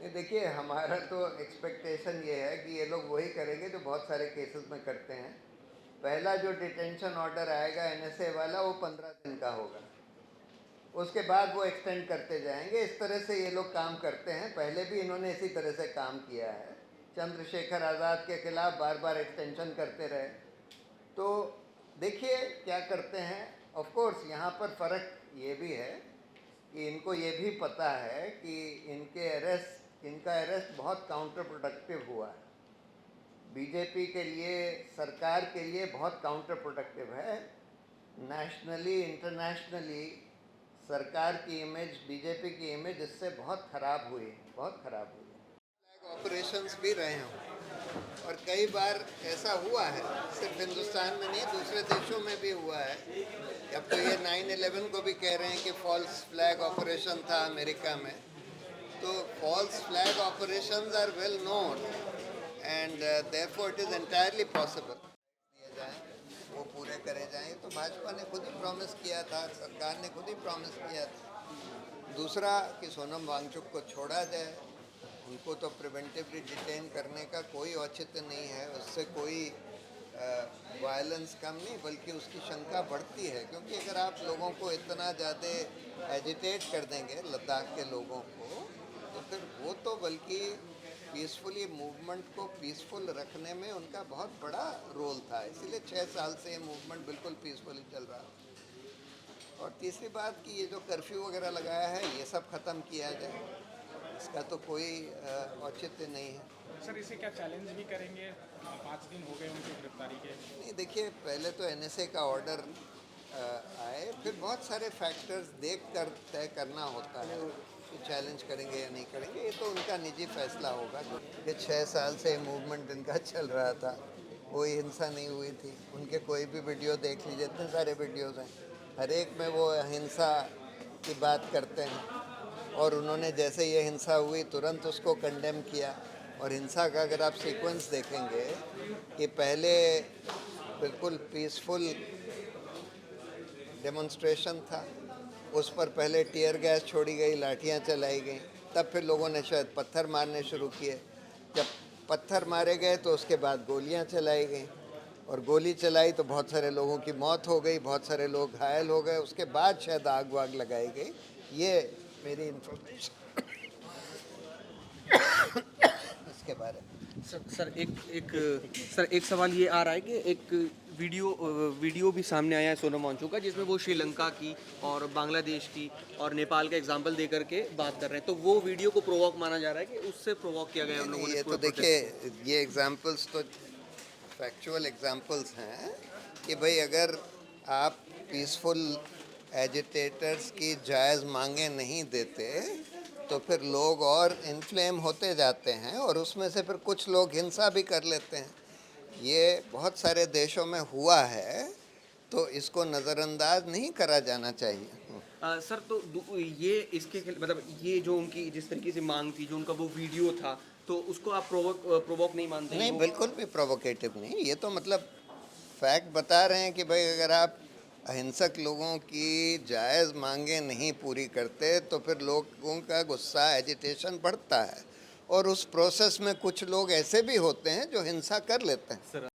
ये देखिए, हमारा तो एक्सपेक्टेशन ये है कि ये लोग वही करेंगे जो बहुत सारे केसेस में करते हैं। पहला जो डिटेंशन ऑर्डर आएगा एनएसए वाला, वो 15 दिन का होगा। उसके बाद वो एक्सटेंड करते जाएंगे। इस तरह से ये लोग काम करते हैं। पहले भी इन्होंने इसी तरह से काम किया है। चंद्रशेखर आज़ाद के खिलाफ बार बार एक्सटेंशन करते रहे। तो देखिए क्या करते हैं। ऑफ कोर्स यहाँ पर फ़र्क ये भी है कि इनको ये भी पता है कि इनका अरेस्ट बहुत काउंटर प्रोडक्टिव हुआ है। बीजेपी के लिए, सरकार के लिए बहुत काउंटर प्रोडक्टिव है। नेशनली, इंटरनेशनली सरकार की इमेज, बीजेपी की इमेज इससे बहुत ख़राब हुई, बहुत ख़राब हुई। फ्लैग ऑपरेशंस भी रहे हों और कई बार ऐसा हुआ है, सिर्फ हिंदुस्तान में नहीं, दूसरे देशों में भी हुआ है। अब तो ये 9/11 को भी कह रहे हैं कि फॉल्स फ्लैग ऑपरेशन था अमेरिका में। तो false flag operations are well known and therefore it is entirely possible दिए जाएँ, वो पूरे करे जाएँ। तो भाजपा ने खुद ही प्रॉमिस किया था, सरकार ने खुद ही प्रॉमिस किया था। दूसरा कि सोनम वांगचुक को छोड़ा जाए। उनको तो प्रिवेंटिवली डिटेन करने का कोई औचित्य नहीं है, उससे कोई वायलेंस कम नहीं, बल्कि उसकी शंका बढ़ती है। क्योंकि अगर आप लोगों को इतना ज़्यादा एजिटेट कर देंगे, लद्दाख के लोगों को, तो फिर वो तो बल्कि पीसफुली मूवमेंट को पीसफुल रखने में उनका बहुत बड़ा रोल था। इसीलिए 6 साल से ये मूवमेंट बिल्कुल पीसफुली चल रहा। और तीसरी बात कि ये जो कर्फ्यू वगैरह लगाया है, ये सब ख़त्म किया जाए, इसका तो कोई औचित्य नहीं है। सर इसे क्या चैलेंज भी करेंगे? 5 दिन हो गए उनकी गिरफ्तारी के। नहीं, देखिए, पहले तो एनएसए का ऑर्डर आए, फिर बहुत सारे फैक्टर्स देख कर तय करना होता है कि चैलेंज करेंगे या नहीं करेंगे। ये तो उनका निजी फैसला होगा। कि 6 साल से मूवमेंट इनका चल रहा था, कोई हिंसा नहीं हुई थी। उनके कोई भी वीडियो देख लीजिए, इतने सारे वीडियोज़ हैं, हर एक में वो हिंसा की बात करते हैं। और उन्होंने जैसे ये हिंसा हुई तुरंत उसको कंडेम किया। और हिंसा का अगर आप सीक्वेंस देखेंगे कि पहले बिल्कुल पीसफुल डेमोन्स्ट्रेशन था, उस पर पहले टीयर गैस छोड़ी गई, लाठियां चलाई गई, तब फिर लोगों ने शायद पत्थर मारने शुरू किए। जब पत्थर मारे गए तो उसके बाद गोलियां चलाई गई, और गोली चलाई तो बहुत सारे लोगों की मौत हो गई, बहुत सारे लोग घायल हो गए। उसके बाद शायद आग वाग लगाई गई। ये मेरी इन्फॉर्मेशन इसके बारे में। सर एक सवाल ये आ रहा है कि एक वीडियो भी सामने आया है सोनम वांगचुक का, जिसमें वो श्रीलंका की और बांग्लादेश की और नेपाल का एग्जाम्पल दे करके बात कर रहे हैं। तो वो वीडियो को प्रोवोक माना जा रहा है कि उससे प्रोवोक किया गया है उन लोगों ने ये पूरे तो प्रोटेस्ट को। देखिए, ये एग्जाम्पल्स तो फैक्चुअल एग्जाम्पल्स हैं कि भाई अगर आप पीसफुल एजिटेटर्स की जायज़ मांगे नहीं देते तो फिर लोग और इन्फ्लेम होते जाते हैं, और उसमें से फिर कुछ लोग हिंसा भी कर लेते हैं। ये बहुत सारे देशों में हुआ है, तो इसको नज़रअंदाज नहीं करा जाना चाहिए। सर तो ये मतलब ये जो उनकी जिस तरीके से मांग थी, जो उनका वो वीडियो था, तो उसको आप प्रोवोक नहीं मानते हैं नहीं, वो? बिल्कुल भी प्रोवोकेटिव नहीं। ये तो मतलब फैक्ट बता रहे हैं कि भाई अगर आप अहिंसक लोगों की जायज़ मांगे नहीं पूरी करते तो फिर लोगों का गुस्सा, एजिटेशन बढ़ता है, और उस प्रोसेस में कुछ लोग ऐसे भी होते हैं जो हिंसा कर लेते हैं। सर